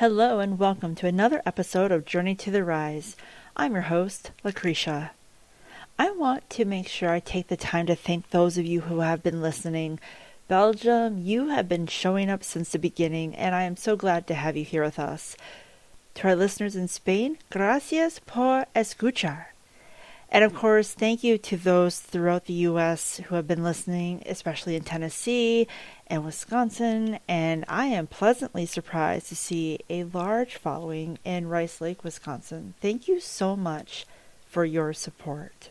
Hello and welcome to another episode of Journey to the Rise. I'm your host, Lucretia. I want to make sure I take the time to thank those of you who have been listening. Belgium, you have been showing up since the beginning, and I am so glad to have you here with us. To our listeners in Spain, gracias por escuchar. And of course, thank you to those throughout the U.S. who have been listening, especially in Tennessee and Wisconsin. And I am pleasantly surprised to see a large following in Rice Lake, Wisconsin. Thank you so much for your support.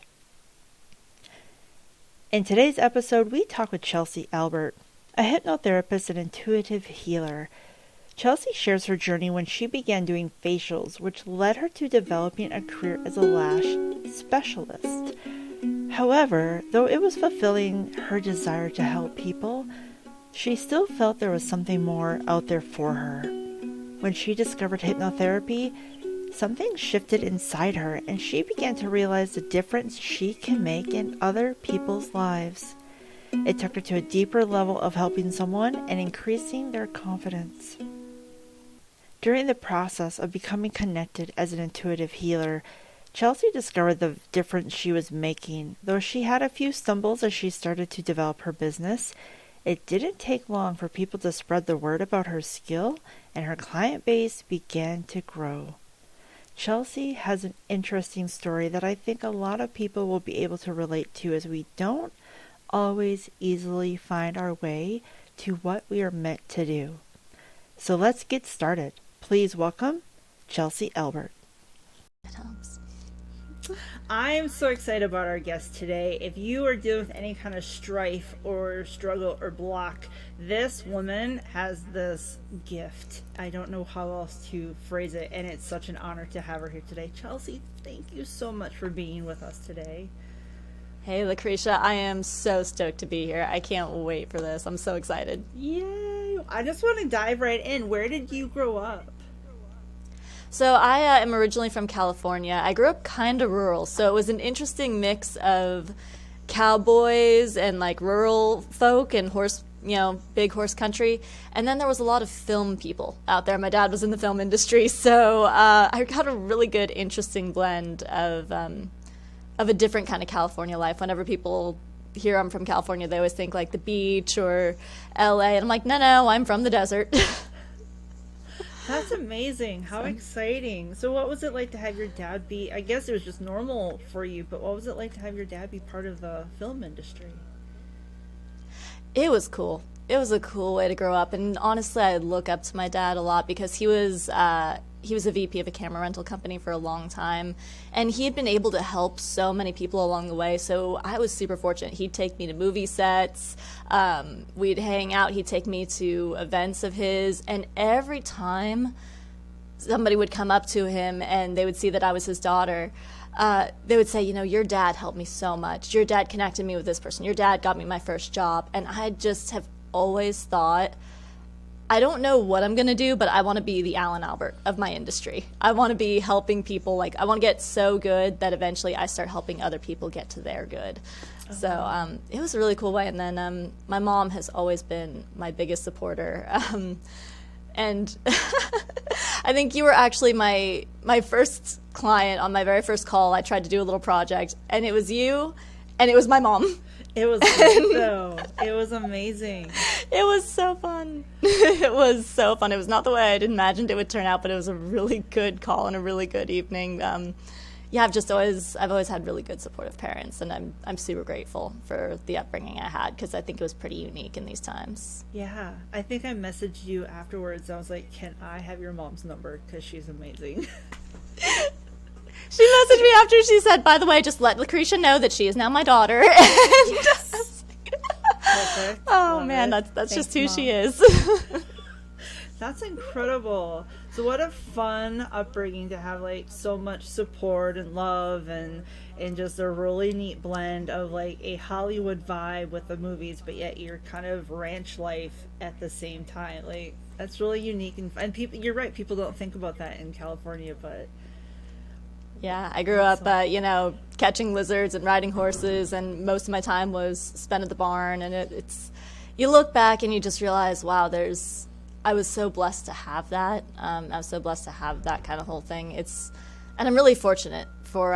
In today's episode, we talk with Chelsey Albert, a hypnotherapist and intuitive healer. Chelsey shares her journey when she began doing facials, which led her to developing a career as a lash specialist. However, though it was fulfilling her desire to help people, she still felt there was something more out there for her. When she discovered hypnotherapy, something shifted inside her and she began to realize the difference she can make in other people's lives. It took her to a deeper level of helping someone and increasing their confidence. During the process of becoming connected as an intuitive healer, Chelsey discovered the difference she was making. Though she had a few stumbles as she started to develop her business, it didn't take long for people to spread the word about her skill, and her client base began to grow. Chelsey has an interesting story that I think a lot of people will be able to relate to, as we don't always easily find our way to what we are meant to do. So let's get started. Please welcome Chelsey Albert. It helps. I am so excited about our guest today. If you are dealing with any kind of strife or struggle or block, this woman has this gift. I don't know how else to phrase it, and it's such an honor to have her here today. Chelsey, thank you so much for being with us today. Hey, Lucretia, I am so stoked to be here. I can't wait for this. I'm so excited. Yay! I just want to dive right in. Where did you grow up? So I am originally from California. I grew up kind of rural, so it was an interesting mix of cowboys and like rural folk and big horse country. And then there was a lot of film people out there. My dad was in the film industry, so I got a really good, interesting blend of a different kind of California life. Whenever people hear I'm from California, they always think like the beach or LA, and I'm like, no, I'm from the desert. That's amazing. How exciting. So what was it like to have your dad be, I guess it was just normal for you, but what was it like to have your dad be part of the film industry? It was cool. It was a cool way to grow up, and honestly, I look up to my dad a lot because he was a VP of a camera rental company for a long time, and he had been able to help so many people along the way, so I was super fortunate. He'd take me to movie sets, we'd hang out, he'd take me to events of his, and every time somebody would come up to him and they would see that I was his daughter, they would say, your dad helped me so much. Your dad connected me with this person. Your dad got me my first job. And I just have always thought, I don't know what I'm going to do, but I want to be the Alan Albert of my industry. I want to be helping people. Like, I want to get so good that eventually I start helping other people get to their good. Uh-huh. So it was a really cool way. And then my mom has always been my biggest supporter. And I think you were actually my first client on my very first call. I tried to do a little project, and it was you, and it was my mom. It was great, though. It was amazing. It was so fun. It was so fun. It was not the way I'd imagined it would turn out, but it was a really good call and a really good evening. I've always had really good supportive parents, and I'm super grateful for the upbringing I had, because I think it was pretty unique in these times. Yeah, I think I messaged you afterwards. I was like, can I have your mom's number, because she's amazing. She messaged me after. She said, by the way, just let Lucretia know that she is now my daughter. Yes. Perfect. Oh, Love man, it. that's Thanks, just who Mom. she is. That's incredible. So what a fun upbringing to have, like, so much support and love and just a really neat blend of, like, a Hollywood vibe with the movies, but yet your kind of ranch life at the same time. Like, that's really unique. And people, you're right, people don't think about that in California, but... Yeah, I grew up, catching lizards and riding horses, and most of my time was spent at the barn. And it's, you look back and you just realize, wow, there's I was so blessed to have that. I was so blessed to have that kind of whole thing. And I'm really fortunate for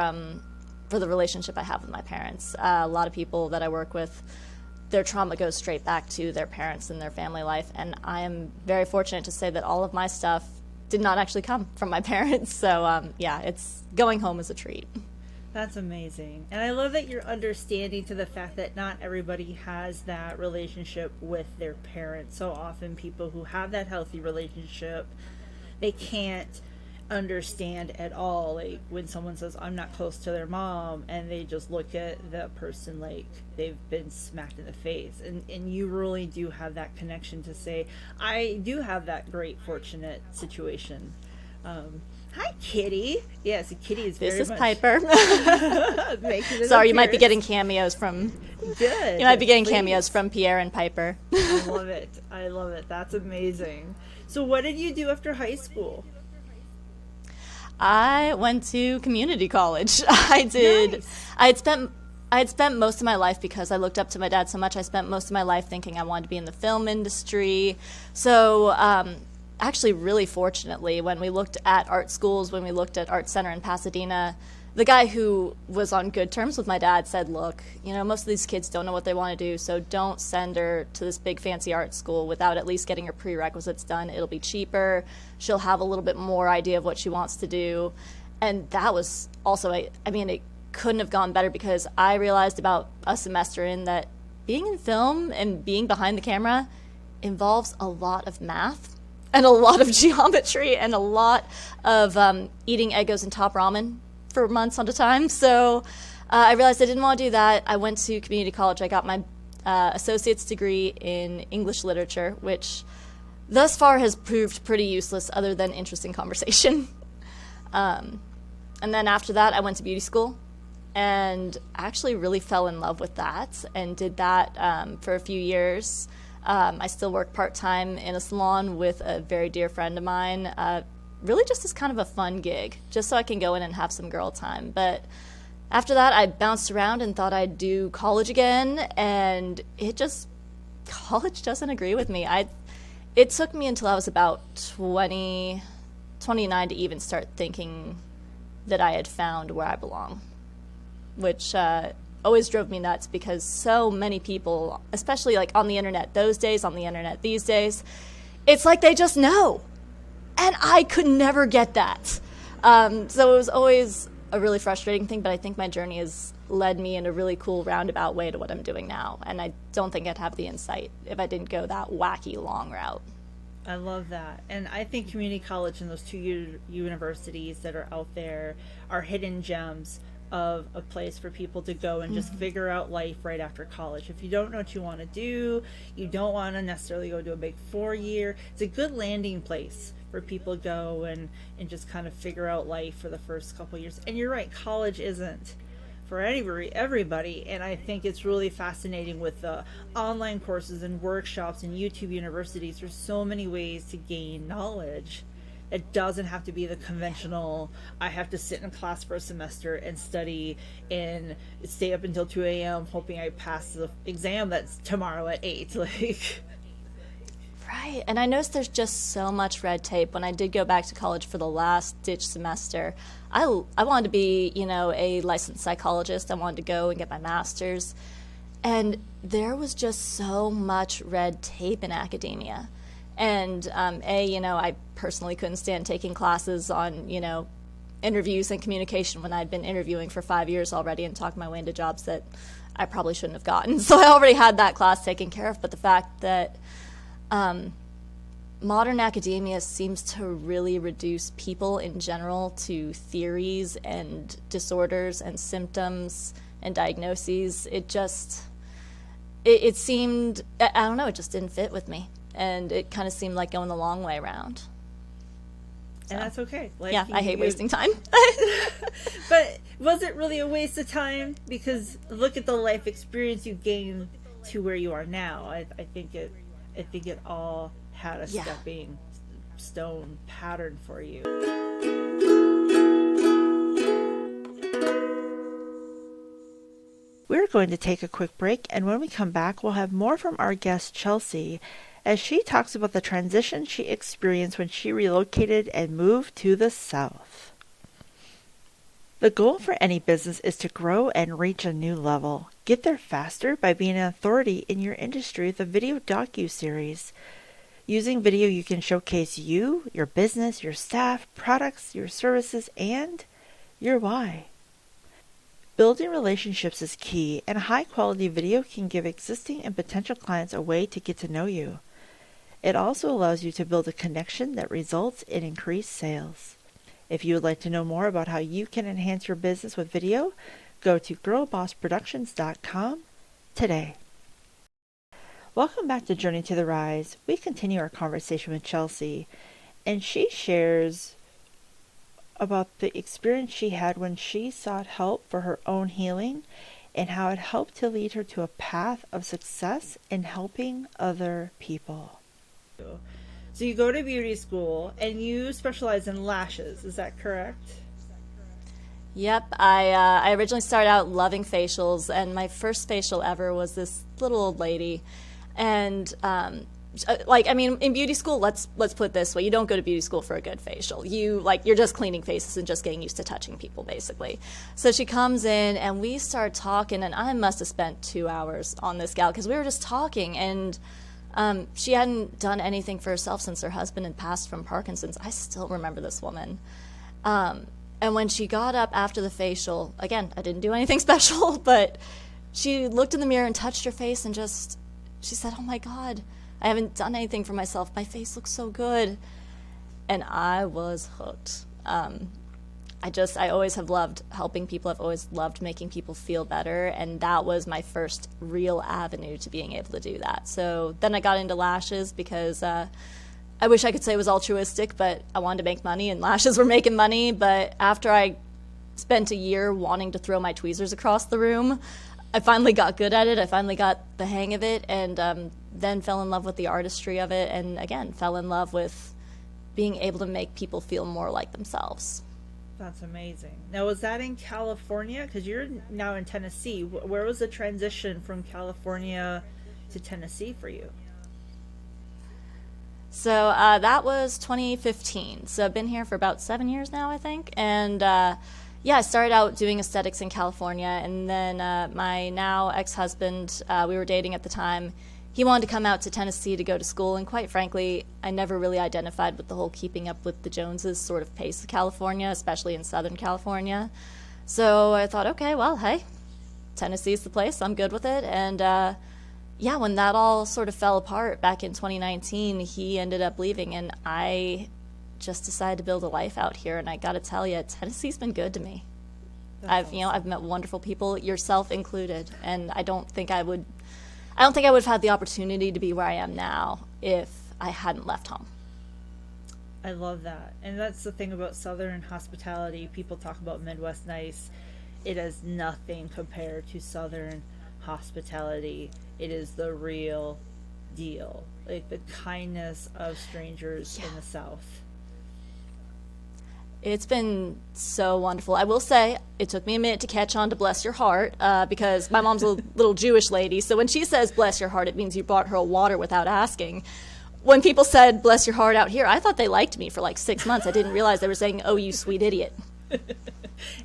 the relationship I have with my parents. A lot of people that I work with, their trauma goes straight back to their parents and their family life. And I am very fortunate to say that all of my stuff did not actually come from my parents. So yeah, it's going home is a treat. That's amazing. And I love that you're understanding to the fact that not everybody has that relationship with their parents. So often people who have that healthy relationship, they can't understand at all, like when someone says I'm not close to their mom, and they just look at the person like they've been smacked in the face. And you really do have that connection to say, I do have that great fortunate situation. Hi, Kitty. Yes, Kitty is very This is much Piper. Sorry, you might be getting cameos from. Good. You might be getting Please. cameos from Pierre and Piper. I love it. I love it. That's amazing. So, what did you do after high school? I went to community college. I did. Nice. I had spent most of my life, because I looked up to my dad so much, I spent most of my life thinking I wanted to be in the film industry. So actually, really fortunately, when we looked at art schools, when we looked at Art Center in Pasadena, the guy who was on good terms with my dad said, look, most of these kids don't know what they want to do, so don't send her to this big fancy art school without at least getting her prerequisites done. It'll be cheaper. She'll have a little bit more idea of what she wants to do. And that was also, it couldn't have gone better, because I realized about a semester in that being in film and being behind the camera involves a lot of math and a lot of geometry and a lot of eating Eggos and top ramen for months at a time. So I realized I didn't want to do that. I went to community college. I got my associate's degree in English literature, which thus far has proved pretty useless other than interesting conversation. And then after that, I went to beauty school and actually really fell in love with that and did that for a few years. I still work part-time in a salon with a very dear friend of mine, really just as kind of a fun gig, just so I can go in and have some girl time. But after that, I bounced around and thought I'd do college again, and college doesn't agree with me. It took me until I was about 29 to even start thinking that I had found where I belong, which always drove me nuts, because so many people, especially like on the internet those days, on the internet these days, it's like they just know. And I could never get that. So it was always a really frustrating thing, but I think my journey has led me in a really cool roundabout way to what I'm doing now. And I don't think I'd have the insight if I didn't go that wacky long route. I love that. And I think community college and those two universities that are out there are hidden gems of a place for people to go and just figure out life right after college. If you don't know what you want to do, you don't want to necessarily go to a big 4-year, it's a good landing place for people to go and just kind of figure out life for the first couple of years. And you're right, college isn't for everybody, and I think it's really fascinating with the online courses and workshops and YouTube universities. There's so many ways to gain knowledge. It doesn't have to be the conventional, I have to sit in class for a semester and study and stay up until 2 a.m. hoping I pass the exam that's tomorrow at 8. Like, right. And I noticed there's just so much red tape. When I did go back to college for the last ditch semester, I wanted to be, a licensed psychologist. I wanted to go and get my master's. And there was just so much red tape in academia. And I personally couldn't stand taking classes on, interviews and communication when I'd been interviewing for 5 years already and talked my way into jobs that I probably shouldn't have gotten. So I already had that class taken care of. But the fact that modern academia seems to really reduce people in general to theories and disorders and symptoms and diagnoses, it seemed, I don't know, it just didn't fit with me. And it kind of seemed like going the long way around. So, and that's okay. Like, yeah, I hate wasting time. But was it really a waste of time? Because look at the life experience you gained to where you are now. I think it all had a stepping stone pattern for you. We're going to take a quick break, and when we come back, we'll have more from our guest Chelsey as she talks about the transition she experienced when she relocated and moved to the South. The goal for any business is to grow and reach a new level. Get there faster by being an authority in your industry with a video docu-series. Using video, you can showcase you, your business, your staff, products, your services, and your why. Building relationships is key, and high-quality video can give existing and potential clients a way to get to know you. It also allows you to build a connection that results in increased sales. If you would like to know more about how you can enhance your business with video, go to girlbossproductions.com today. Welcome back to Journey to the Rise. We continue our conversation with Chelsey, and she shares about the experience she had when she sought help for her own healing and how it helped to lead her to a path of success in helping other people. So you go to beauty school and you specialize in lashes, is that correct? Yep, I originally started out loving facials, and my first facial ever was this little old lady. And in beauty school, let's put it this way: you don't go to beauty school for a good facial. You're just cleaning faces and just getting used to touching people, basically. So she comes in and we start talking, and I must have spent 2 hours on this gal because we were just talking, and she hadn't done anything for herself since her husband had passed from Parkinson's. I still remember this woman. And when she got up after the facial, again, I didn't do anything special, but she looked in the mirror and touched her face and she said, "Oh my God, I haven't done anything for myself. My face looks so good." And I was hooked. I always have loved helping people. I've always loved making people feel better. And that was my first real avenue to being able to do that. So then I got into lashes because I wish I could say it was altruistic, but I wanted to make money and lashes were making money. But after I spent a year wanting to throw my tweezers across the room, I finally got good at it. I finally got the hang of it, and then fell in love with the artistry of it, and again, fell in love with being able to make people feel more like themselves. That's amazing. Now, was that in California? Because you're now in Tennessee. Where was the transition from California to Tennessee for you? So that was 2015. So I've been here for about 7 years now, I think. And I started out doing aesthetics in California, and then my now ex-husband, we were dating at the time, he wanted to come out to Tennessee to go to school, and quite frankly, I never really identified with the whole keeping up with the Joneses sort of pace of California, especially in Southern California. So I thought, okay, well, hey, Tennessee's the place, I'm good with it. And when that all sort of fell apart back in 2019, he ended up leaving, and I just decided to build a life out here. And I got to tell you, Tennessee's been good to me. I've met wonderful people, yourself included, and I don't think I would have had the opportunity to be where I am now if I hadn't left home. I love that. And that's the thing about Southern hospitality. People talk about Midwest nice. It is nothing compared to Southern hospitality. It is the real deal. Like the kindness of strangers in the South. It's been so wonderful. I will say it took me a minute to catch on to bless your heart because my mom's a little Jewish lady. So when she says bless your heart, it means you brought her a water without asking. When people said bless your heart out here, I thought they liked me for like 6 months. I didn't realize they were saying, "Oh, you sweet idiot."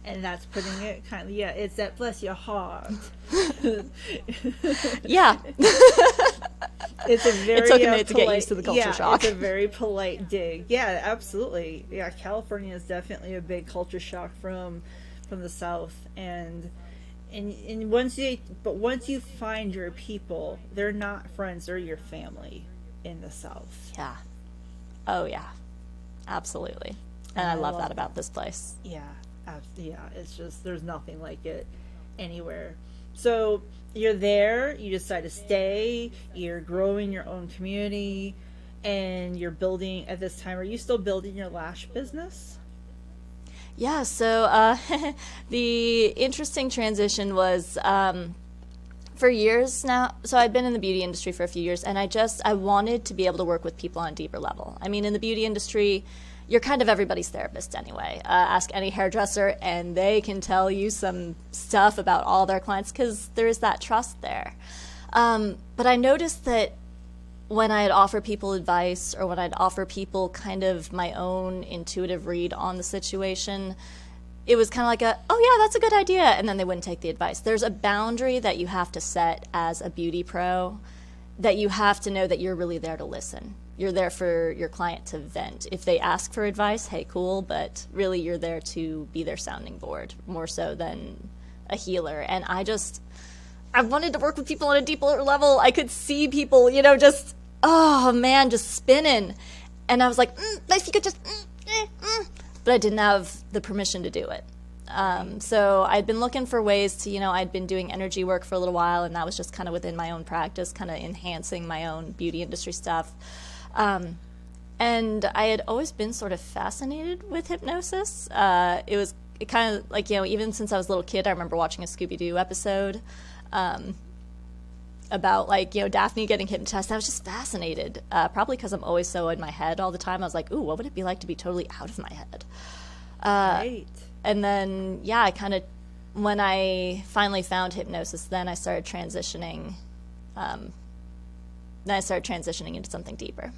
And that's putting it kind of, it's that bless your heart. Yeah. It's a very it took a minute polite, to get used to the culture shock. It's a very polite dig. Yeah, absolutely. Yeah, California is definitely a big culture shock from the South, and once you find your people, they're not friends, they're your family in the South. Yeah. Oh yeah. Absolutely. And I love that about this place. Yeah. It's just, there's nothing like it anywhere. So you're there, you decide to stay, you're growing your own community, and you're building, at this time, are you still building your lash business? Yeah, so the interesting transition was for years now. So I'd been in the beauty industry for a few years, and I wanted to be able to work with people on a deeper level. I mean, in the beauty industry, you're kind of everybody's therapist anyway. Ask any hairdresser, and they can tell you some stuff about all their clients because there is that trust there. But I noticed that when I'd offer people advice or when I'd offer people kind of my own intuitive read on the situation, it was kind of like oh yeah, that's a good idea, and then they wouldn't take the advice. There's a boundary that you have to set as a beauty pro, that you have to know that you're really there to listen. You're there for your client to vent. If they ask for advice, hey, cool, but really you're there to be their sounding board more so than a healer. And I wanted to work with people on a deeper level. I could see people, just, oh man, just spinning. And I was like, if you could just, but I didn't have the permission to do it. So I'd been looking for ways to, I'd been doing energy work for a little while, and that was just kind of within my own practice, kind of enhancing my own beauty industry stuff. And I had always been sort of fascinated with hypnosis. It kind of like, even since I was a little kid, I remember watching a Scooby-Doo episode about Daphne getting hypnotized. I was just fascinated, probably because I'm always so in my head all the time. I was like, ooh, what would it be like to be totally out of my head? Right. And then, when I finally found hypnosis, then I started transitioning. Into something deeper.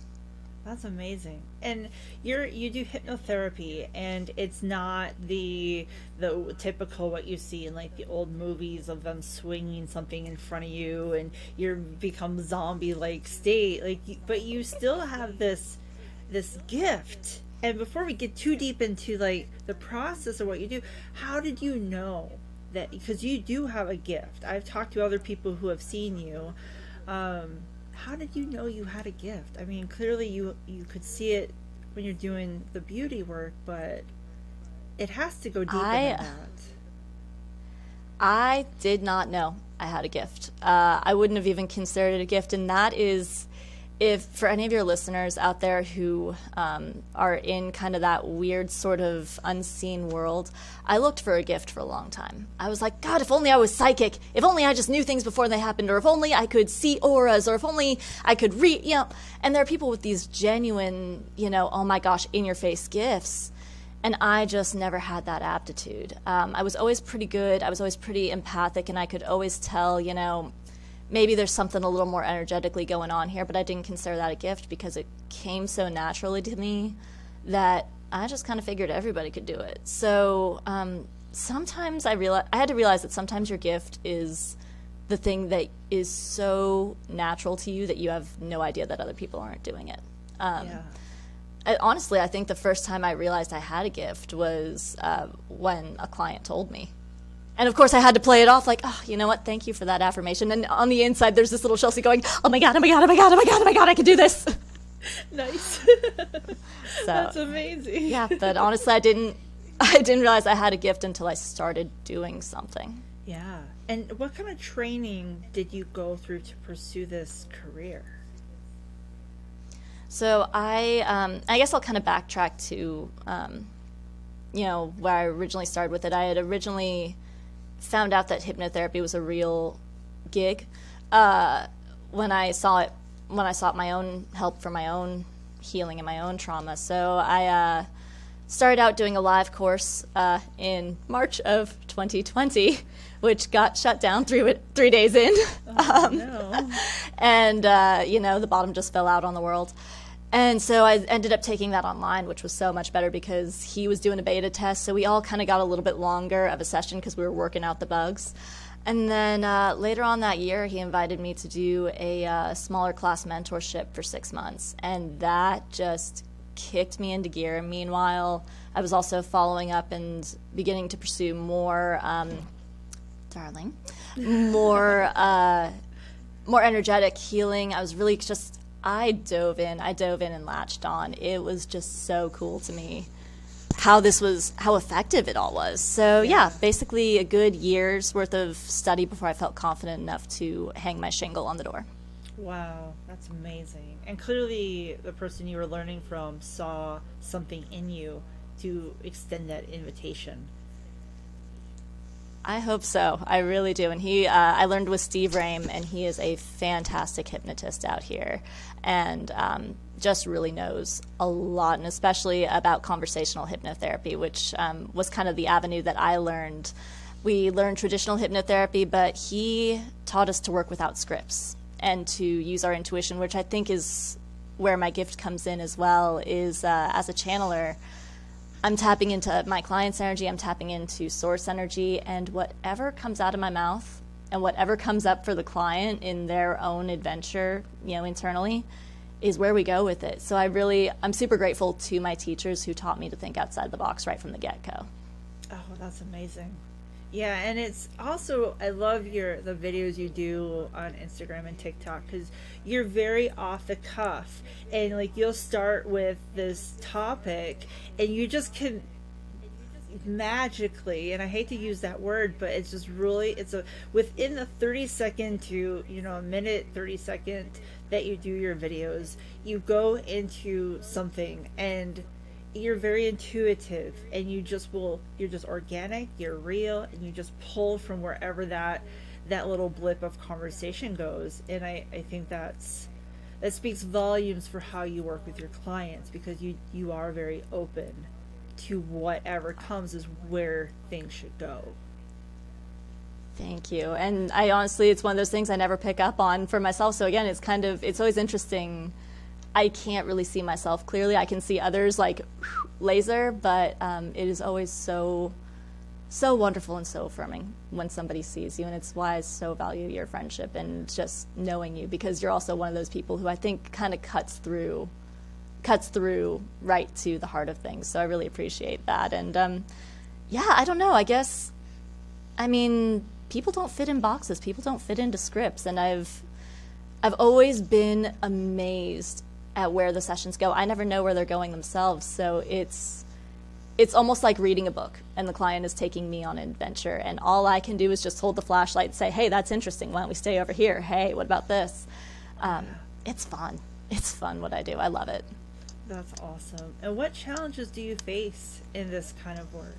That's amazing. And you do hypnotherapy, and it's not the typical what you see in like the old movies of them swinging something in front of you and you become zombie like state. But you still have this gift. And before we get too deep into like the process of what you do, how did you know that? Because you do have a gift. I've talked to other people who have seen you. How did you know you had a gift? I mean, clearly you could see it when you're doing the beauty work, but it has to go deeper than that. I did not know I had a gift. I wouldn't have even considered it a gift, and that is, if for any of your listeners out there who are in kind of that weird sort of unseen world, I looked for a gift for a long time. I was like, God, if only I was psychic, if only I just knew things before they happened, or if only I could see auras, or if only I could read, and there are people with these genuine, oh my gosh, in your face gifts. And I just never had that aptitude. I was always pretty good. I was always pretty empathic, and I could always tell, maybe there's something a little more energetically going on here, but I didn't consider that a gift because it came so naturally to me that I just kind of figured everybody could do it. So sometimes I had to realize that sometimes your gift is the thing that is so natural to you that you have no idea that other people aren't doing it. Honestly, I think the first time I realized I had a gift was when a client told me. And, of course, I had to play it off like, oh, you know what, thank you for that affirmation. And on the inside, there's this little Chelsey going, oh, my God, oh, my God, oh, my God, oh, my God, oh, my God, I can do this. Nice. So, that's amazing. Yeah, but honestly, I didn't realize I had a gift until I started doing something. Yeah. And what kind of training did you go through to pursue this career? So I guess I'll kind of backtrack to, where I originally started with it. I had originally found out that hypnotherapy was a real gig when I sought my own help for my own healing and my own trauma. So I started out doing a live course in March of 2020, which got shut down 3 days in. Oh, no. And, the bottom just fell out on the world. And so I ended up taking that online, which was so much better because he was doing a beta test. So we all kind of got a little bit longer of a session because we were working out the bugs. And then later on that year, he invited me to do a smaller class mentorship for 6 months. And that just kicked me into gear. Meanwhile, I was also following up and beginning to pursue more, more energetic healing. I was really just... I dove in and latched on. It was just so cool to me how effective it all was. So yeah, basically a good year's worth of study before I felt confident enough to hang my shingle on the door. Wow, that's amazing. And clearly the person you were learning from saw something in you to extend that invitation. I hope so. I really do. And I learned with Steve Rame, and he is a fantastic hypnotist out here, and just really knows a lot, and especially about conversational hypnotherapy, which was kind of the avenue that I learned. We learned traditional hypnotherapy, but he taught us to work without scripts. and to use our intuition, which I think is where my gift comes in as well, is as a channeler, I'm tapping into my client's energy, I'm tapping into source energy, and whatever comes out of my mouth and whatever comes up for the client in their own adventure, internally, is where we go with it. So I'm super grateful to my teachers who taught me to think outside the box right from the get-go. Oh, that's amazing. Yeah, and it's also, I love the videos you do on Instagram and TikTok, because you're very off the cuff, and like you'll start with this topic and you just can magically, and I hate to use that word, but it's just really, within the 30-second to a minute 30-second that you do your videos, you go into something and you're very intuitive, and you're just organic, you're real, and you just pull from wherever that little blip of conversation goes. And I think that speaks volumes for how you work with your clients, because you are very open to whatever comes is where things should go. Thank you. And I honestly, it's one of those things I never pick up on for myself. So again, it's always interesting. I can't really see myself clearly. I can see others like laser, but it is always so wonderful and so affirming when somebody sees you. And it's why I so value your friendship and just knowing you, because you're also one of those people who I think kind of cuts through right to the heart of things. So I really appreciate that. And yeah, I don't know. People don't fit in boxes. People don't fit into scripts. And I've always been amazed at where the sessions go. I never know where they're going themselves. So it's almost like reading a book, and the client is taking me on an adventure, and all I can do is just hold the flashlight and say, hey, that's interesting. Why don't we stay over here? Hey, what about this? It's fun. It's fun what I do. I love it. That's awesome. And what challenges do you face in this kind of work?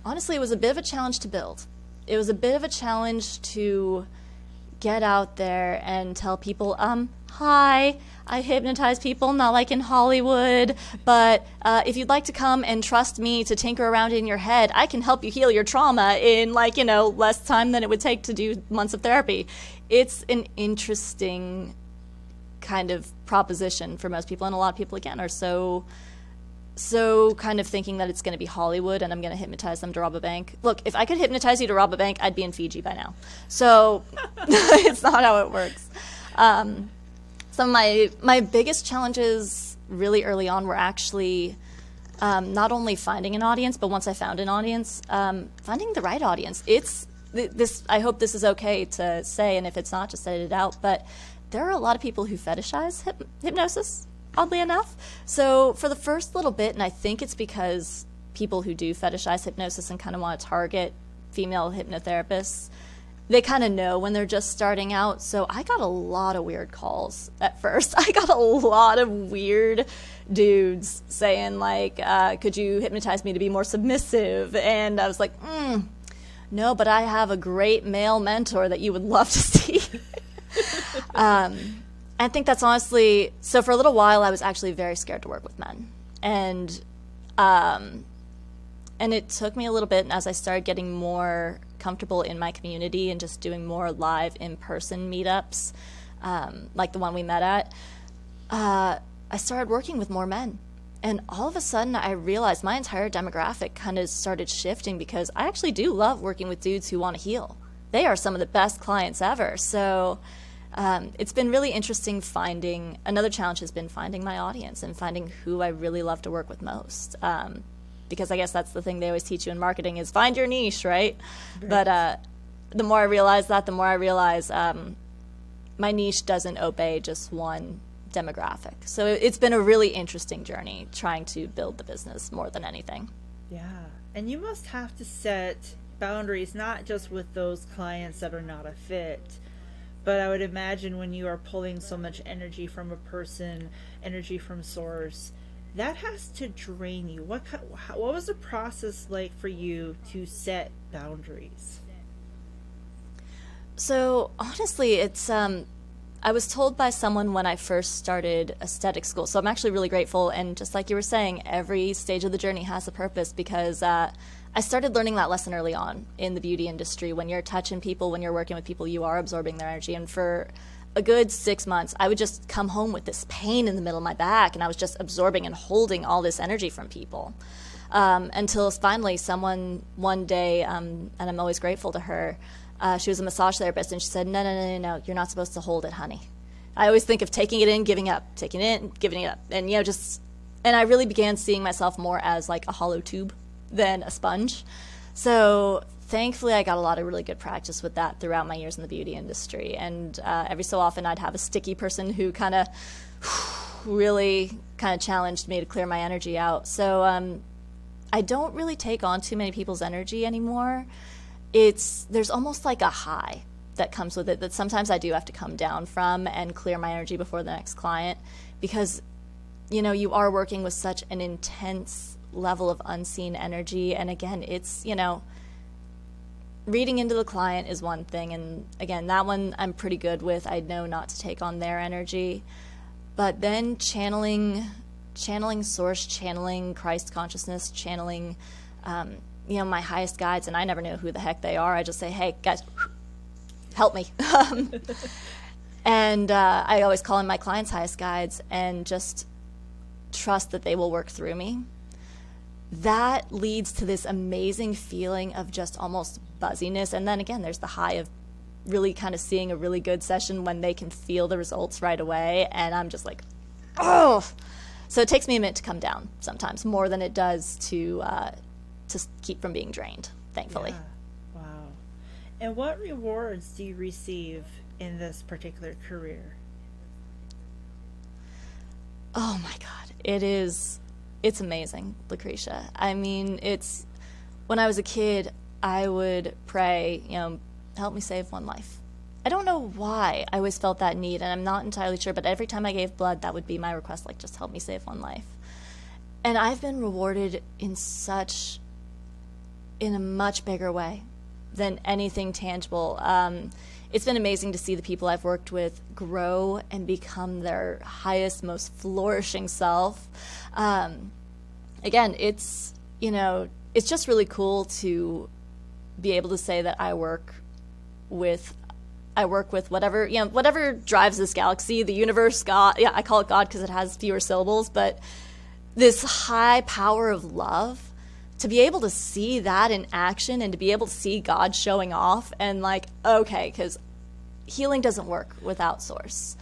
Honestly, it was a bit of a challenge to build. It was a bit of a challenge to get out there and tell people, hi, I hypnotize people, not like in Hollywood, but if you'd like to come and trust me to tinker around in your head, I can help you heal your trauma in less time than it would take to do months of therapy. It's an interesting kind of proposition for most people, and a lot of people, again, are so kind of thinking that it's going to be Hollywood and I'm going to hypnotize them to rob a bank. Look, if I could hypnotize you to rob a bank, I'd be in Fiji by now. So it's not how it works. Some of my biggest challenges really early on were actually not only finding an audience, but once I found an audience, finding the right audience. I hope this is okay to say, and if it's not, just edit it out, but there are a lot of people who fetishize hypnosis, oddly enough. So for the first little bit, and I think it's because people who do fetishize hypnosis and kind of want to target female hypnotherapists, they kind of know when they're just starting out. So I got a lot of weird calls at first. I got a lot of weird dudes saying could you hypnotize me to be more submissive? And I was like, no, but I have a great male mentor that you would love to see. I think that's honestly, so for a little while I was actually very scared to work with men. And it took me a little bit, and as I started getting more comfortable in my community and just doing more live in-person meetups, like the one we met at, I started working with more men. And all of a sudden I realized my entire demographic kind of started shifting, because I actually do love working with dudes who want to heal. They are some of the best clients ever. So it's been really interesting another challenge has been finding my audience and finding who I really love to work with most. Because I guess that's the thing they always teach you in marketing is find your niche, right? But the more I realize that, the more I realize my niche doesn't obey just one demographic. So it's been a really interesting journey trying to build the business more than anything. Yeah. And you must have to set boundaries, not just with those clients that are not a fit, but I would imagine when you are pulling so much energy from a person, energy from source, that has to drain you. What was the process like for you to set boundaries? So honestly, it's I was told by someone when I first started aesthetic school. So I'm actually really grateful. And just like you were saying, every stage of the journey has a purpose, because I I started learning that lesson early on in the beauty industry. When you're touching people, when you're working with people, you are absorbing their energy. And for a good 6 months, I would just come home with this pain in the middle of my back, and I was just absorbing and holding all this energy from people. Until finally someone one day, and I'm always grateful to her, she was a massage therapist, and she said, no, you're not supposed to hold it, honey. I always think of taking it in, giving up, taking it in, giving it up. And, and I really began seeing myself more as like a hollow tube than a sponge. So thankfully, I got a lot of really good practice with that throughout my years in the beauty industry. And every so often, I'd have a sticky person who kind of really kind of challenged me to clear my energy out. So I don't really take on too many people's energy anymore. There's almost like a high that comes with it that sometimes I do have to come down from and clear my energy before the next client, because, you are working with such an intense level of unseen energy. And again, it's, reading into the client is one thing. And again, that one I'm pretty good with. I know not to take on their energy. But then channeling source, channeling Christ consciousness, channeling, my highest guides. And I never know who the heck they are. I just say, hey, guys, help me. And I always call in my clients' highest guides and just trust that they will work through me. That leads to this amazing feeling of just almost buzziness. And then again, there's the high of really kind of seeing a really good session when they can feel the results right away. And I'm just like, oh. So it takes me a minute to come down sometimes, more than it does to keep from being drained, thankfully. Yeah. Wow. And what rewards do you receive in this particular career? Oh my God. It's amazing, Lucretia. I mean, when I was a kid, I would pray, help me save one life. I don't know why I always felt that need, and I'm not entirely sure, but every time I gave blood, that would be my request, like, just help me save one life. And I've been rewarded in a much bigger way than anything tangible. It's been amazing to see the people I've worked with grow and become their highest, most flourishing self. Again, it's just really cool to be able to say that I work with whatever drives this galaxy, the universe, God. Yeah, I call it God because it has fewer syllables, but this high power of love, to be able to see that in action and to be able to see God showing off and like, okay, because healing doesn't work without source.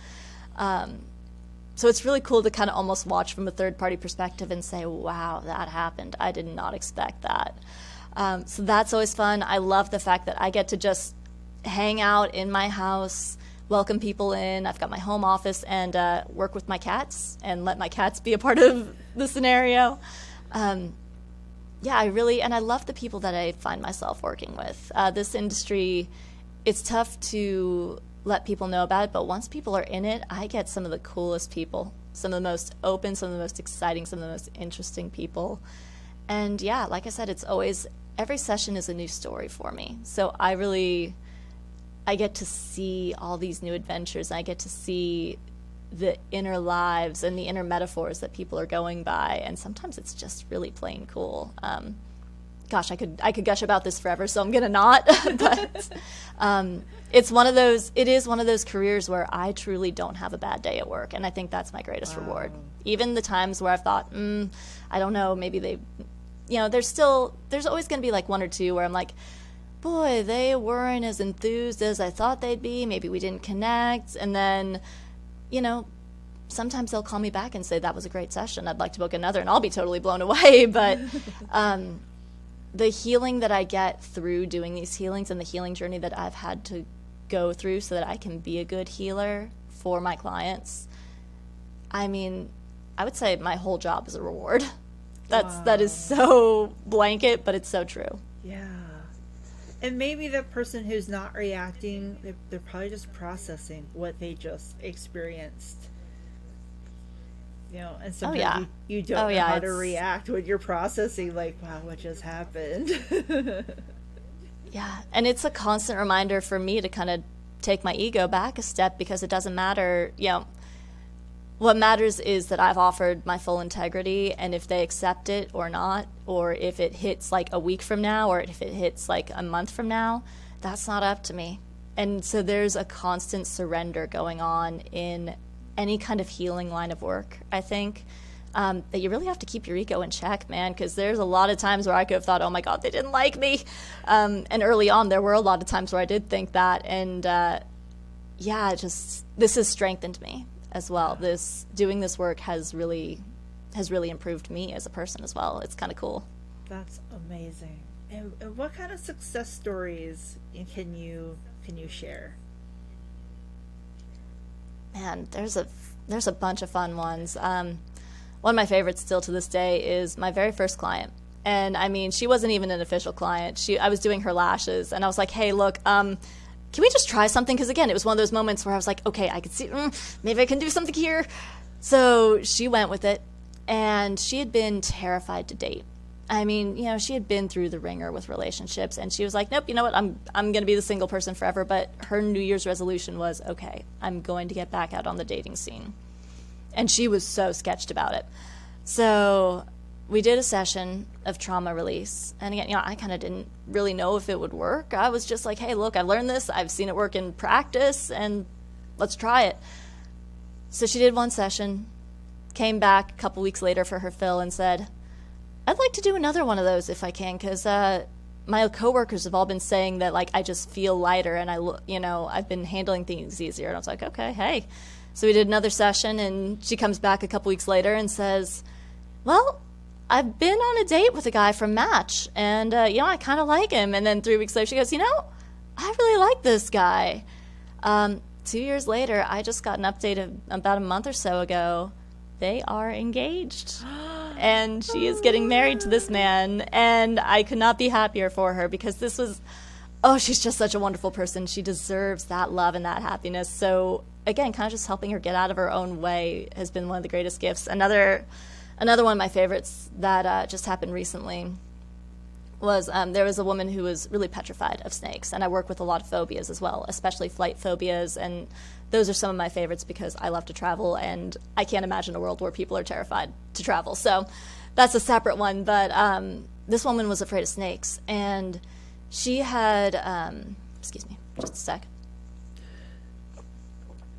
So it's really cool to kind of almost watch from a third-party perspective and say, wow, that happened. I did not expect that. So that's always fun. I love the fact that I get to just hang out in my house, welcome people in. I've got my home office and work with my cats and let my cats be a part of the scenario. I love the people that I find myself working with. This industry, it's tough to let people know about it, but once people are in it, I get some of the coolest people, some of the most open, some of the most exciting, some of the most interesting people. And yeah, like I said, it's always, every session is a new story for me. So I get to see all these new adventures. I get to see the inner lives and the inner metaphors that people are going by, and sometimes it's just really plain cool. Gosh, I could gush about this forever, so I'm gonna not. But it is one of those careers where I truly don't have a bad day at work, and I think that's my greatest reward. Even the times where I've thought, I don't know, maybe there's always gonna be like one or two where I'm like, boy, they weren't as enthused as I thought they'd be. Maybe we didn't connect, and then, sometimes they'll call me back and say, that was a great session. I'd like to book another, and I'll be totally blown away. But the healing that I get through doing these healings and the healing journey that I've had to go through so that I can be a good healer for my clients, I mean, I would say my whole job is a reward. That is so blanket, but it's so true. Yeah. And maybe the person who's not reacting, they're probably just processing what they just experienced. And sometimes you don't know how to react when you're processing, like, wow, what just happened? Yeah, and it's a constant reminder for me to kind of take my ego back a step, because it doesn't matter, What matters is that I've offered my full integrity, and if they accept it or not, or if it hits like a week from now, or if it hits like a month from now, that's not up to me. And so there's a constant surrender going on in any kind of healing line of work, I think, that you really have to keep your ego in check, man, because there's a lot of times where I could have thought, oh my God, they didn't like me. And early on, there were a lot of times where I did think that. And this has strengthened me as well. Doing this work has really improved me as a person as well. It's kind of cool. That's amazing. And what kind of success stories can you share? Man, there's a bunch of fun ones. One of my favorites still to this day is my very first client. And I mean, she wasn't even an official client. I was doing her lashes, and I was like, hey, look, can we just try something? Because again, it was one of those moments where I was like, okay, I could see, maybe I can do something here. So she went with it, and she had been terrified to date. I mean, she had been through the ringer with relationships, and she was like, nope, you know what, I'm going to be the single person forever. But her New Year's resolution was, okay, I'm going to get back out on the dating scene. And she was so sketched about it. So we did a session of trauma release. And again, I kind of didn't really know if it would work. I was just like, hey, look, I've learned this. I've seen it work in practice, and let's try it. So she did one session, came back a couple weeks later for her fill and said, I'd like to do another one of those if I can, because my coworkers have all been saying that, like, I just feel lighter and I've been handling things easier. And I was like, okay, hey. So we did another session, and she comes back a couple weeks later and says, well, I've been on a date with a guy from Match, and, I kind of like him. And then 3 weeks later, she goes, I really like this guy. 2 years later, I just got an update about a month or so ago. They are engaged. And she is getting married to this man, and I could not be happier for her, because she's just such a wonderful person. She deserves that love and that happiness. So again, kind of just helping her get out of her own way has been one of the greatest gifts. Another one of my favorites that just happened recently was there was a woman who was really petrified of snakes, and I work with a lot of phobias as well, especially flight phobias, and those are some of my favorites because I love to travel, and I can't imagine a world where people are terrified to travel. So that's a separate one, but this woman was afraid of snakes, and she had, excuse me, just a sec.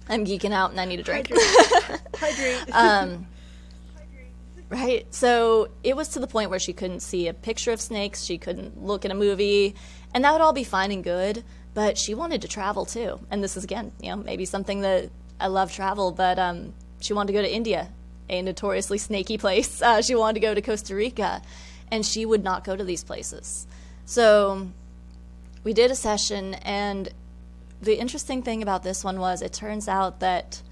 I'm geeking out and I need a drink. Hydrate. Right. So it was to the point where she couldn't see a picture of snakes. She couldn't look at a movie, and that would all be fine and good. But she wanted to travel too. And this is, again, maybe something that I love travel, but she wanted to go to India, a notoriously snaky place. She wanted to go to Costa Rica, and she would not go to these places. So we did a session, and the interesting thing about this one was it turns out that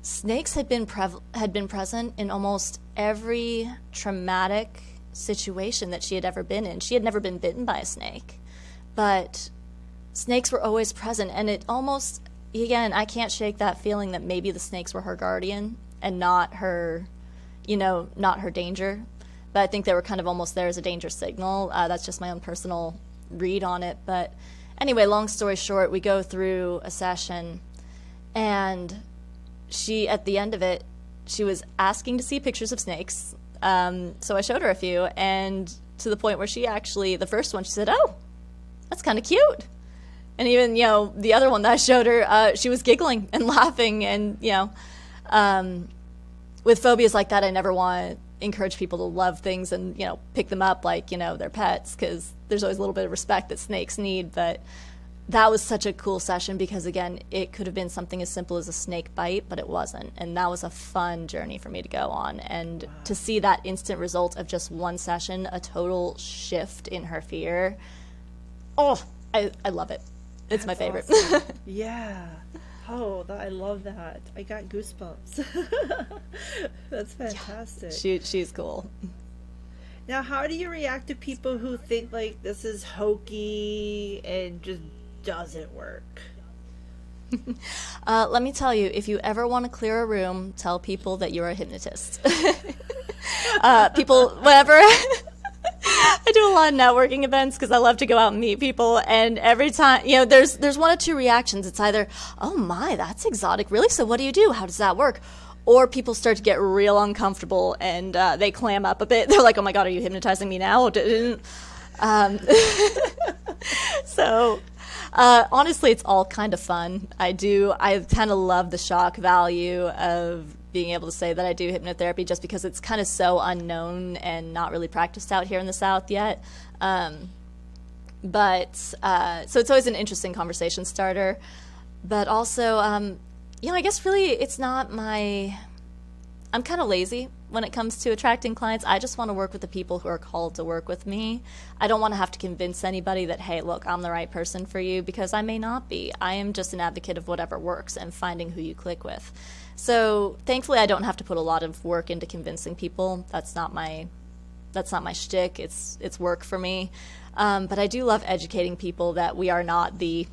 snakes had been present in almost every traumatic situation that she had ever been in. She had never been bitten by a snake, but snakes were always present, and it almost, again, I can't shake that feeling that maybe the snakes were her guardian and not her, not her danger. But I think they were kind of almost there as a danger signal. That's just my own personal read on it. But anyway, long story short, we go through a session, and she, at the end of it, she was asking to see pictures of snakes. So I showed her a few, and to the point where she actually, the first one, she said, oh, that's kind of cute. And even, the other one that I showed her, she was giggling and laughing. And, with phobias like that, I never want to encourage people to love things and, pick them up like, their pets, because there's always a little bit of respect that snakes need. But that was such a cool session because, again, it could have been something as simple as a snake bite, but it wasn't. And that was a fun journey for me to go on. And to see that instant result of just one session, a total shift in her fear, I love it. It's my favorite. Awesome. Yeah. Oh, I love that. I got goosebumps. That's fantastic. Yeah, she's cool. Now, how do you react to people who think like this is hokey and just doesn't work? Let me tell you, if you ever want to clear a room, tell people that you're a hypnotist. People, whatever. I do a lot of networking events because I love to go out and meet people, and every time, there's one of two reactions. It's either, oh my, that's exotic, really? So what do you do? How does that work? or people start to get real uncomfortable and they clam up a bit. They're like, oh my God, are you hypnotizing me now? So honestly, it's all kind of fun. I kind of love the shock value of being able to say that I do hypnotherapy, just because it's kind of so unknown and not really practiced out here in the South yet. But so it's always an interesting conversation starter. But also, I guess really it's not I'm kind of lazy when it comes to attracting clients. I just want to work with the people who are called to work with me. I don't want to have to convince anybody that, hey, look, I'm the right person for you, because I may not be. I am just an advocate of whatever works and finding who you click with. So thankfully, I don't have to put a lot of work into convincing people. That's not my shtick. It's work for me. But I do love educating people that we are not the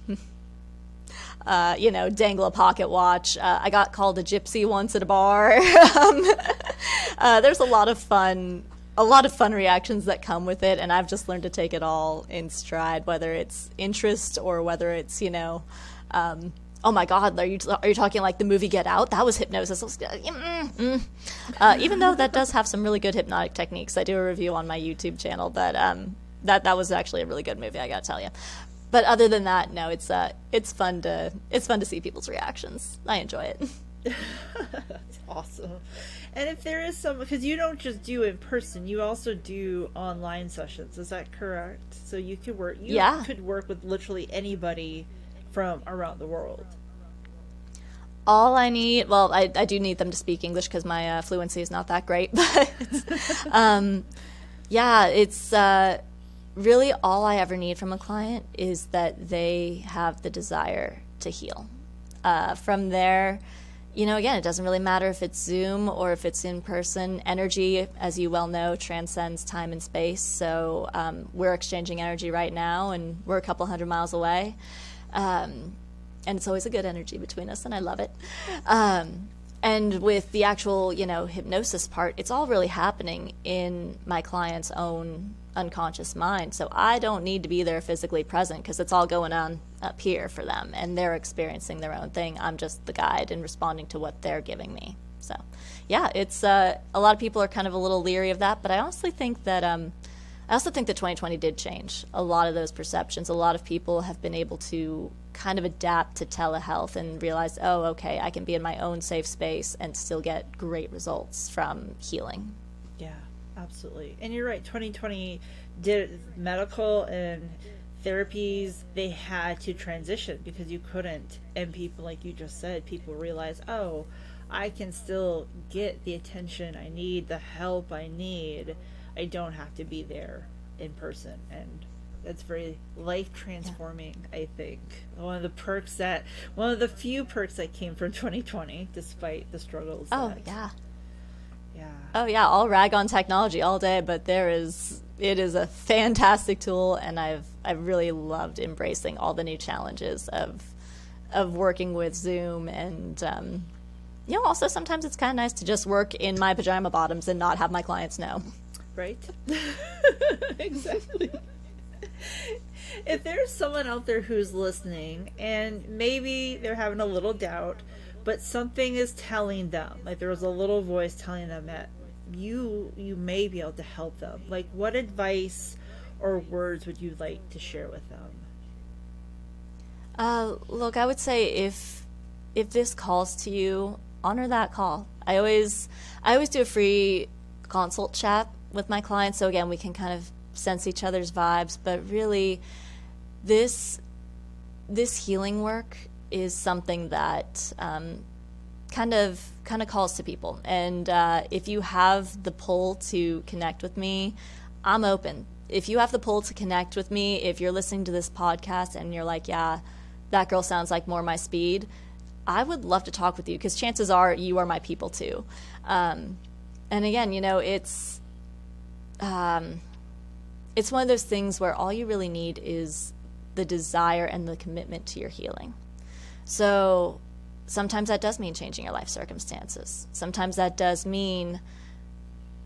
dangle a pocket watch. I got called a gypsy once at a bar. There's a lot of fun reactions that come with it, and I've just learned to take it all in stride, whether it's interest or whether it's, oh my God, are you talking like the movie Get Out? That was hypnosis. Even though that does have some really good hypnotic techniques. I do a review on my YouTube channel, but that was actually a really good movie, I gotta tell you. But other than that, no, it's fun to see people's reactions. I enjoy it. That's awesome. And if there is because you don't just do in person, you also do online sessions. Is that correct? So you could work. Could work with literally anybody from around the world. All I need, well, I do need them to speak English because my fluency is not that great. But it's really all I ever need from a client is that they have the desire to heal. From there, again, it doesn't really matter if it's Zoom or if it's in person. Energy, as you well know, transcends time and space. So we're exchanging energy right now, and we're a couple hundred miles away. And it's always a good energy between us, and I love it. And with the actual, hypnosis part, it's all really happening in my client's own unconscious mind. So I don't need to be there physically present, because it's all going on up here for them, and they're experiencing their own thing. I'm just the guide and responding to what they're giving me. So, yeah, it's a lot of people are kind of a little leery of that, but I honestly think that 2020 did change a lot of those perceptions. A lot of people have been able to kind of adapt to telehealth and realize, oh, okay, I can be in my own safe space and still get great results from healing. Yeah, absolutely. And you're right, 2020 did medical and therapies, they had to transition because you couldn't. And people, like you just said, people realize, oh, I can still get the attention I need, the help I need. I don't have to be there in person. And that's very life transforming, I think. One of the few perks that came from 2020, despite the struggles. Oh, yeah. Yeah. Oh, yeah. I'll rag on technology all day, but it is a fantastic tool, and I've really loved embracing all the new challenges of working with Zoom. And also sometimes it's kind of nice to just work in my pajama bottoms and not have my clients know. Right? Exactly. If there's someone out there who's listening and maybe they're having a little doubt, but something is telling them, like there was a little voice telling them that you may be able to help them, like what advice or words would you like to share with them? Look, I would say if this calls to you, honor that call. I always do a free consult chat with my clients, so again, we can kind of sense each other's vibes. But really, this healing work is something that kind of calls to people. And if you have the pull to connect with me, I'm open. If you have the pull to connect with me, if you're listening to this podcast and you're like, yeah, that girl sounds like more my speed, I would love to talk with you, because chances are you are my people too. And again, it's one of those things where all you really need is the desire and the commitment to your healing. So sometimes that does mean changing your life circumstances. Sometimes that does mean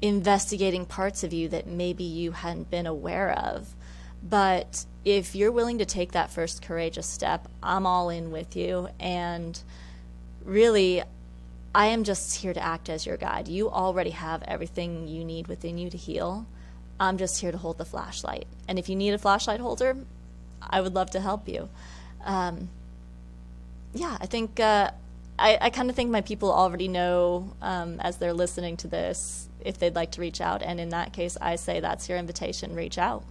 investigating parts of you that maybe you hadn't been aware of. But if you're willing to take that first courageous step, I'm all in with you. And really, I am just here to act as your guide. You already have everything you need within you to heal. I'm just here to hold the flashlight. And if you need a flashlight holder, I would love to help you. Yeah, I think I kind of think my people already know as they're listening to this if they'd like to reach out. And in that case, I say that's your invitation. Reach out.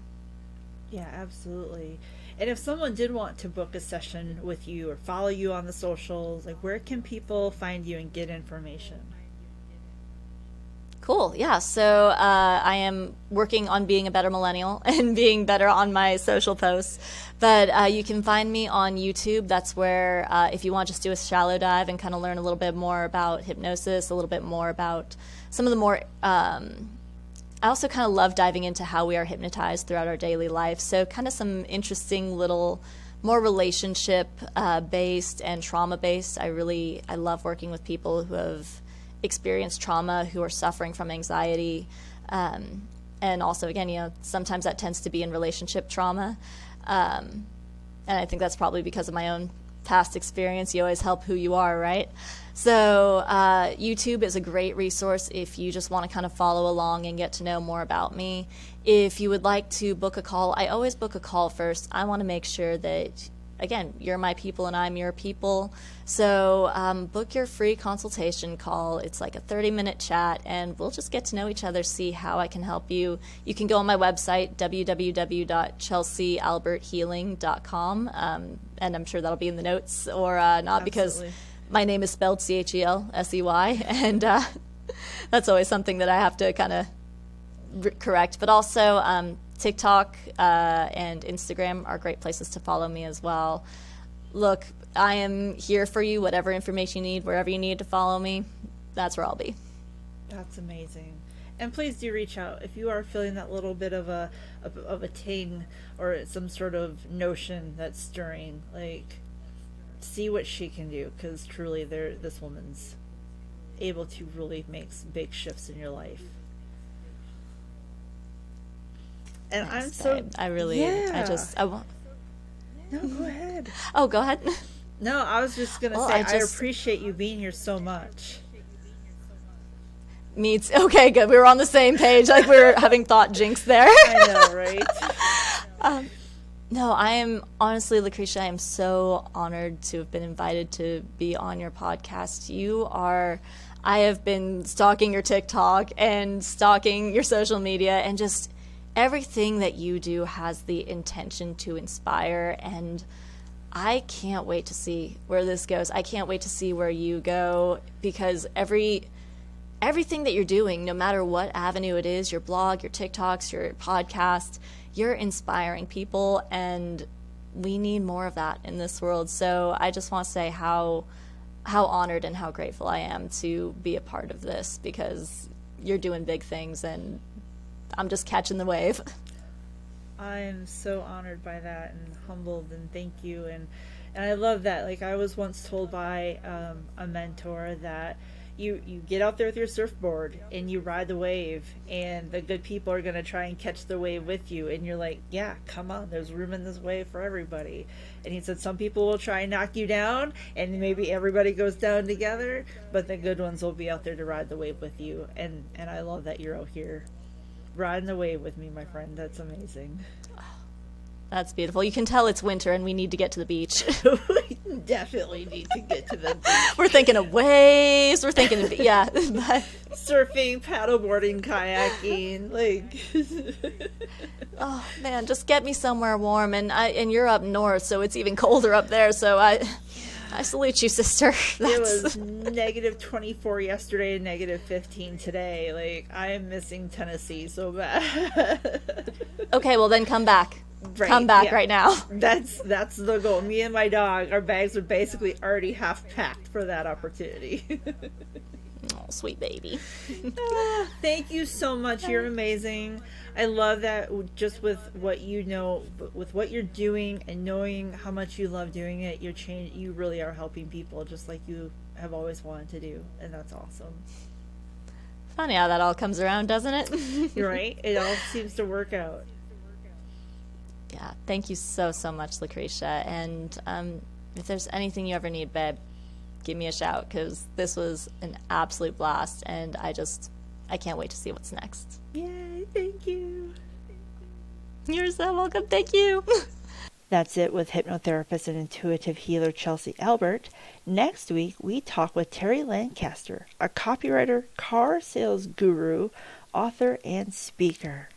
Yeah, absolutely. And if someone did want to book a session with you or follow you on the socials, like where can people find you and get information? Cool. Yeah. So I am working on being a better millennial and being better on my social posts. But you can find me on YouTube. That's where, if you want to just do a shallow dive and kind of learn a little bit more about hypnosis, a little bit more about some of the more, I also kind of love diving into how we are hypnotized throughout our daily life. So kind of some interesting little, more relationship based and trauma based. I love working with people who have experienced trauma, who are suffering from anxiety. And also, again, sometimes that tends to be in relationship trauma. And I think that's probably because of my own past experience. You always help who you are, right? So YouTube is a great resource if you just want to kind of follow along and get to know more about me. If you would like to book a call, I always book a call first. I want to make sure that, again, you're my people and I'm your people. So book your free consultation call. It's like a 30-minute chat, and we'll just get to know each other, see how I can help you. You can go on my website, www.chelseyaLberthealing.com, and I'm sure that'll be in the notes, or not. Absolutely. Because my name is spelled Chelsey, and that's always something that I have to kind of correct. But also TikTok and Instagram are great places to follow me as well. Look, I am here for you, whatever information you need, wherever you need to follow me, that's where I'll be. That's amazing. And please do reach out if you are feeling that little bit of a ting or some sort of notion that's stirring. Like, see what she can do, because truly this woman's able to really make big shifts in your life. And I'm so... I really... Yeah. I want... No, go ahead. Oh, go ahead. No, I was just going to say, I appreciate you being here so much. Me too. Okay, good. We were on the same page. Like we were having thought jinx there. I know, right? No, I am... Honestly, Lucretia, I am so honored to have been invited to be on your podcast. You are... I have been stalking your TikTok and stalking your social media, and just... everything that you do has the intention to inspire, and I can't wait to see where this goes. I can't wait to see where you go, because everything that you're doing, no matter what avenue it is, your blog, your TikToks, your podcast, you're inspiring people, and we need more of that in this world. So I just want to say how honored and how grateful I am to be a part of this, because you're doing big things, and I'm just catching the wave. I'm so honored by that and humbled, and thank you. And I love that. Like, I was once told by a mentor that you get out there with your surfboard and you ride the wave, and the good people are going to try and catch the wave with you. And you're like, yeah, come on, there's room in this wave for everybody. And he said some people will try and knock you down, and maybe everybody goes down together, but the good ones will be out there to ride the wave with you. And I love that you're out here riding the wave with me, my friend. That's amazing. That's beautiful. You can tell it's winter and we need to get to the beach. We definitely need to get to the beach. We're thinking of waves. We're thinking of, yeah. Surfing, paddleboarding, kayaking, like. Oh man, just get me somewhere warm. And you're up north, so it's even colder up there. So I salute you, sister. It was negative 24 yesterday and negative 15 today. Like, I am missing Tennessee so bad. Okay, well then come back. Right, come back right now. That's the goal. Me and my dog, our bags are basically already half packed for that opportunity. Oh, sweet baby. Thank you so much. You're amazing. I love that just with what you know, with what you're doing and knowing how much you love doing it, you really are helping people just like you have always wanted to do, and that's awesome. Funny how that all comes around, doesn't it? You're right. It all seems to work out. Yeah, thank you so much, Lucretia. And if there's anything you ever need, babe, give me a shout, because this was an absolute blast, and I can't wait to see what's next. Yay, thank you. You're so welcome. Thank you. That's it with hypnotherapist and intuitive healer Chelsey Albert. Next week, we talk with Terry Lancaster, a copywriter, car sales guru, author, and speaker.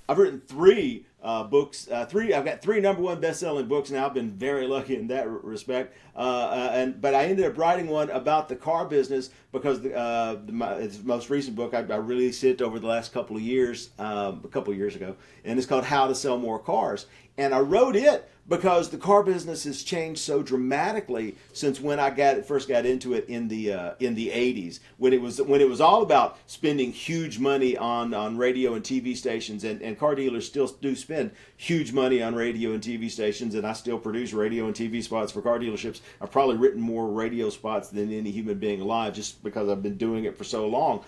I've written three books. I've got three number 1 best-selling books now. I've been very lucky in that respect. But I ended up writing one about the car business because the most recent book I released it over the last couple of years, a couple of years ago, and it's called How to Sell More Cars. And I wrote it because the car business has changed so dramatically since when I first got into it in the 80s, when it was all about spending huge money on radio and TV stations, and car dealers still do spend huge money on radio and TV stations, and I still produce radio and TV spots for car dealerships. I've probably written more radio spots than any human being alive, just because I've been doing it for so long.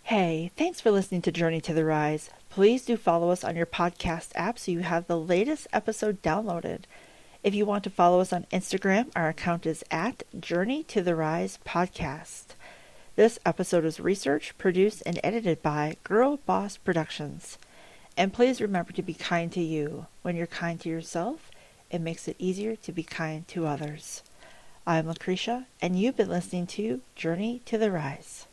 Hey, thanks for listening to Journey to the Rise. Please do follow us on your podcast app so you have the latest episode downloaded. If you want to follow us on Instagram, our account is at Journey to the Rise Podcast. This episode is researched, produced, and edited by Girl Boss Productions. And please remember to be kind to you. When you're kind to yourself, it makes it easier to be kind to others. I'm Lucretia, and you've been listening to Journey to the Rise.